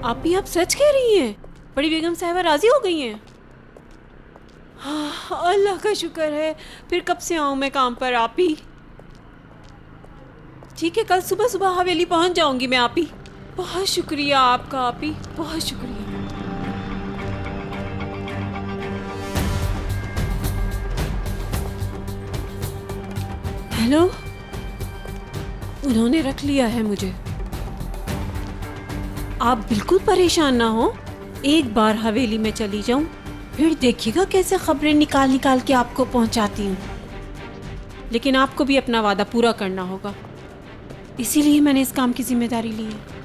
आप ही आप सच कह रही हैं? बड़ी बेगम साहिबा राजी हो गई हैं? हाँ, अल्लाह का शुक्र है। फिर कब से आऊँ मैं काम पर आप ही? ठीक है, कल सुबह सुबह हवेली पहुँच जाऊँगी मैं आप ही। बहुत शुक्रिया आपका आप ही, बहुत शुक्रिया। हेलो, उन्होंने रख लिया है मुझे। आप बिल्कुल परेशान ना हो, एक बार हवेली में चली जाऊं, फिर देखिएगा कैसे खबरें निकाल निकाल के आपको पहुंचाती हूँ। लेकिन आपको भी अपना वादा पूरा करना होगा, इसीलिए मैंने इस काम की जिम्मेदारी ली है।